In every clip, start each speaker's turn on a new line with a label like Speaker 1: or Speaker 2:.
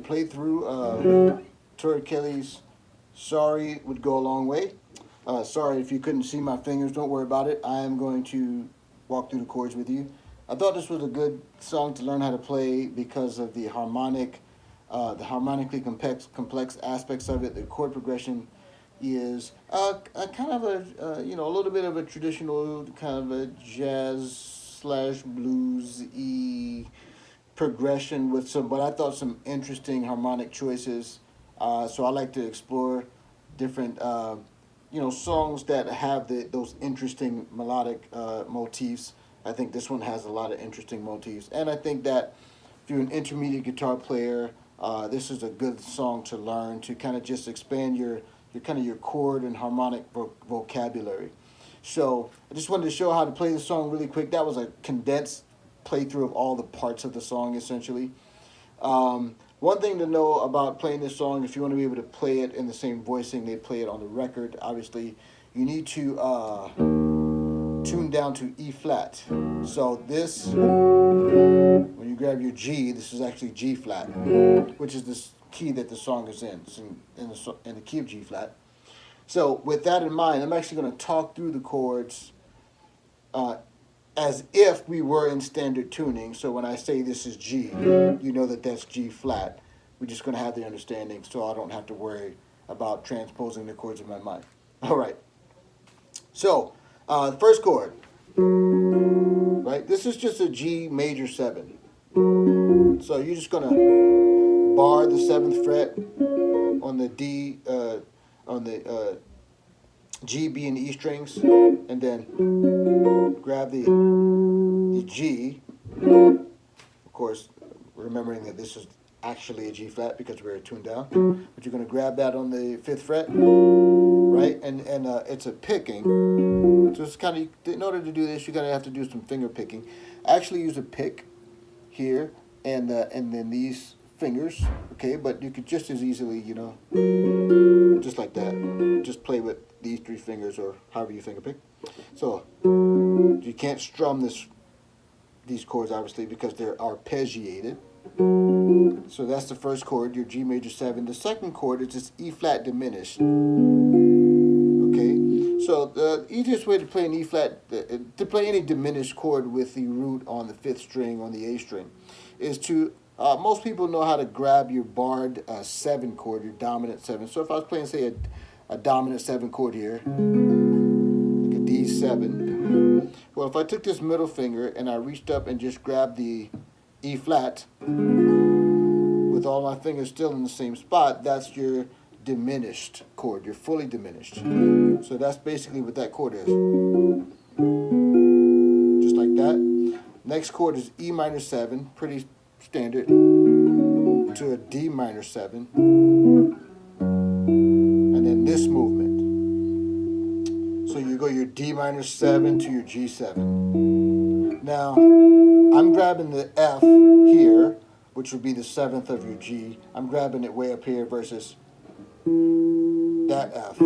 Speaker 1: play through Tori Kelly's Sorry would go a long way. Sorry if you couldn't see my fingers, don't worry about it. I am going to walk through the chords with you. I thought this was a good song to learn how to play because of the harmonically complex aspects of it. The chord progression is a kind of a little bit of a traditional kind of a jazz slash blues progression with some, but I thought some interesting harmonic choices. So I like to explore different songs that have those interesting melodic motifs. I think this one has a lot of interesting motifs, and I think that if you're an intermediate guitar player, this is a good song to learn to kind of just expand your chord and harmonic vocabulary. So I just wanted to show how to play the song really quick. That was a condensed playthrough of all the parts of the song, essentially. One thing to know about playing this song, if you want to be able to play it in the same voicing they play it on the record, obviously, you need to tune down to E flat. So this, when you grab your G, this is actually G flat, which is the key that the song is in. It's in the key of G flat. So with that in mind, I'm actually going to talk through the chords as if we were in standard tuning. So when I say this is G, you know that that's G flat. We're just going to have the understanding so I don't have to worry about transposing the chords in my mind. All right. So the first chord, right? This is just a G major 7. So you're just going to bar the 7th fret on the D, on the G, B, and E strings, and then grab the G, of course, remembering that this is actually a G flat because we're tuned down, but you're going to grab that on the 5th fret, right, and it's a picking, so it's kind of, in order to do this, you're going to have to do some finger picking. Actually use a pick here, and then these fingers, okay, but you could just as easily, just like that, just play with these 3 fingers or however you finger pick. So you can't strum these chords obviously because they're arpeggiated. So that's the first chord, your G major 7. The second chord is just E flat diminished. Okay, so the easiest way to play an E flat, to play any diminished chord with the root on the 5th string on the A string, is to most people know how to grab your barred 7 chord, your dominant 7. So if I was playing, say, a dominant 7 chord here, like a D7, well, if I took this middle finger and I reached up and just grabbed the E flat with all my fingers still in the same spot, that's your diminished chord. You're fully diminished. So that's basically what that chord is. Just like that. Next chord is E minor 7, pretty standard, to a D minor 7, and then this movement. So you go your D minor 7 to your G7. Now, I'm grabbing the F here, which would be the 7th of your G. I'm grabbing it way up here versus that F,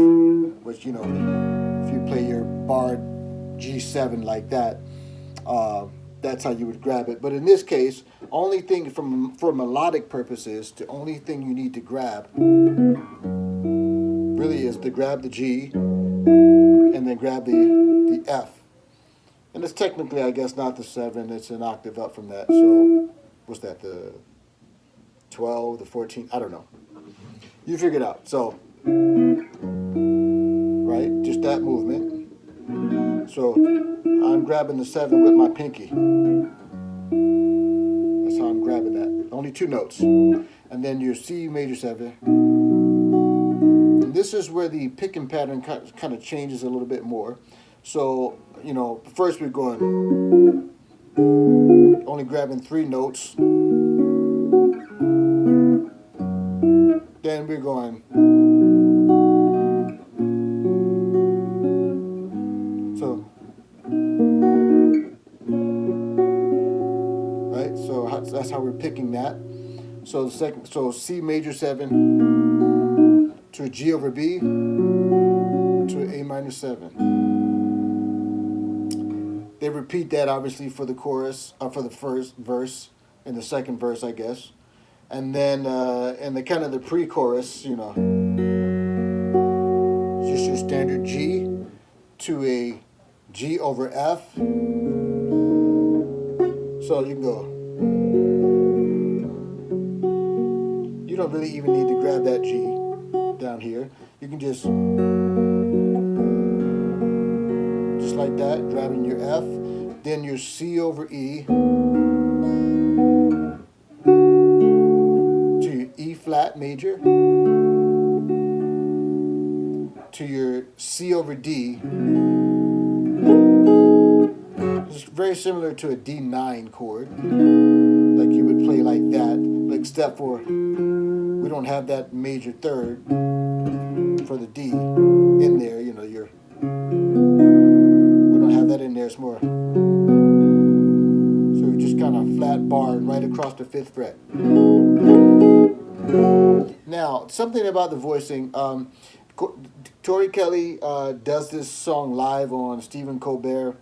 Speaker 1: which, if you play your barred G7 like that, that's how you would grab it. But in this case, only thing for melodic purposes, the only thing you need to grab really is to grab the G and then grab the F. And it's technically, I guess, not the 7. It's an octave up from that. So what's that, the 12, the 14? I don't know. You figure it out. So, right, just that movement. So I'm grabbing the 7 with my pinky. That's how I'm grabbing that. Only 2 notes. And then your C major 7. And this is where the picking pattern kind of changes a little bit more. So, first we're going, only grabbing 3 notes. Then we're going, so, right, so that's how we're picking that. So so C major 7 to a G over B to an A minor 7. They repeat that obviously for the chorus, for the first verse and the second verse, I guess. And then in the kind of the pre-chorus, you know, just your standard G to a G over F. So you can go. You don't really even need to grab that G down here. You can just like that, grabbing your F, then your C over E to your E flat major to your C over D. It's very similar to a D9 chord, like you would play like that, except for we don't have that major third for the D in there. You know, we don't have that in there. It's more, so we just kind of flat barred right across the 5th fret. Now, something about the voicing. Tori Kelly does this song live on Stephen Colbert,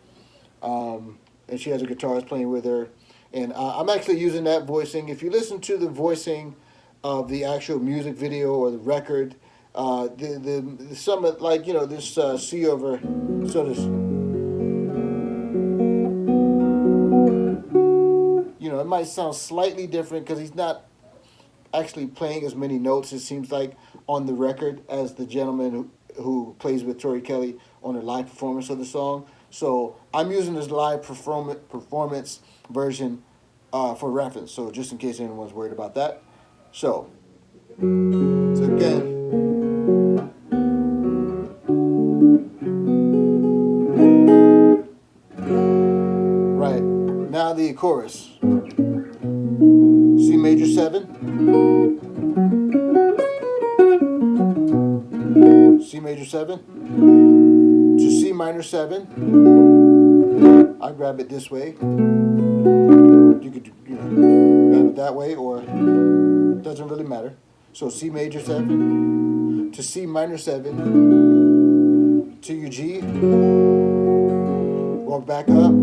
Speaker 1: and she has a guitarist playing with her. And I'm actually using that voicing. If you listen to the voicing of the actual music video or the record, some of, like, you know, this C over, so this, you know, it might sound slightly different because he's not actually playing as many notes, it seems like, on the record as the gentleman who plays with Tori Kelly on a live performance of the song. So I'm using this live performance version for reference, so just in case anyone's worried about that. So again, right, now the chorus. C major 7, C major 7 to C minor 7. I grab it this way. You could, you know, grab it that way, or it doesn't really matter. So C major 7 to C minor 7 to your G. Walk back up.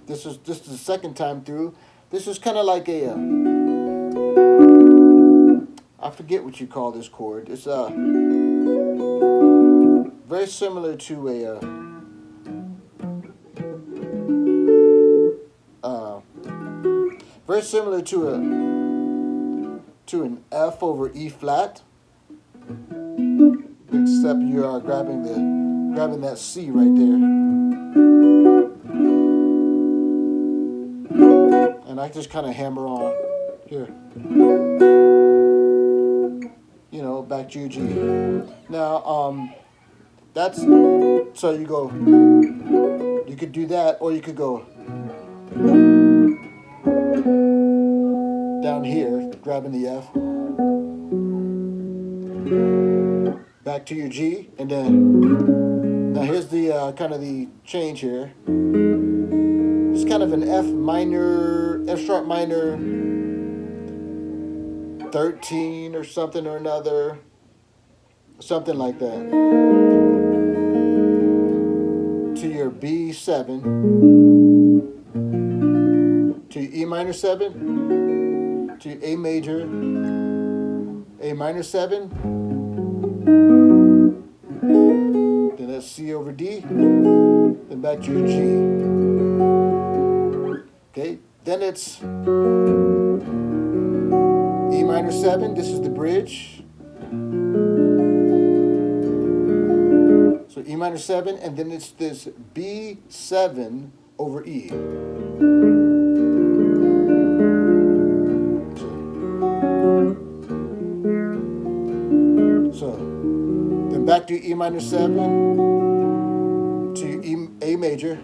Speaker 1: This is the second time through. This is kind of like a I forget what you call this chord. It's very similar to an F over E flat, except you are grabbing that C right there. And I just kind of hammer on here, you know, back to your G. Now, that's, so you go, you could do that, or you could go down here, grabbing the F, back to your G, and then, now here's the kind of the change here. It's kind of an F sharp minor 13 or something or another, something like that, to your B7, to your E minor 7, to your A major, A minor 7, then that's C over D, then back to your G. Okay, then it's E minor 7, this is the bridge. So E minor 7, and then it's this B7 over E. So then back to E minor 7 to A major.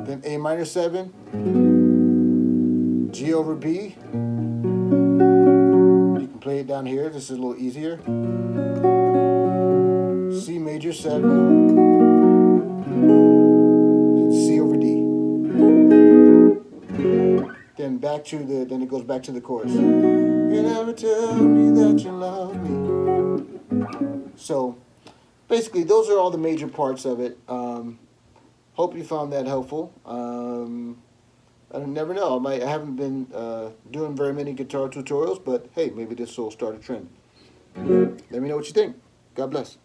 Speaker 1: Then A minor 7, G over B. You can play it down here. This is a little easier. C major 7, C over D. Then then it goes back to the chorus. You never tell me that you love me. So basically, those are all the major parts of it. Hope you found that helpful. I never know. I haven't been doing very many guitar tutorials, but hey, maybe this will start a trend. Let me know what you think. God bless.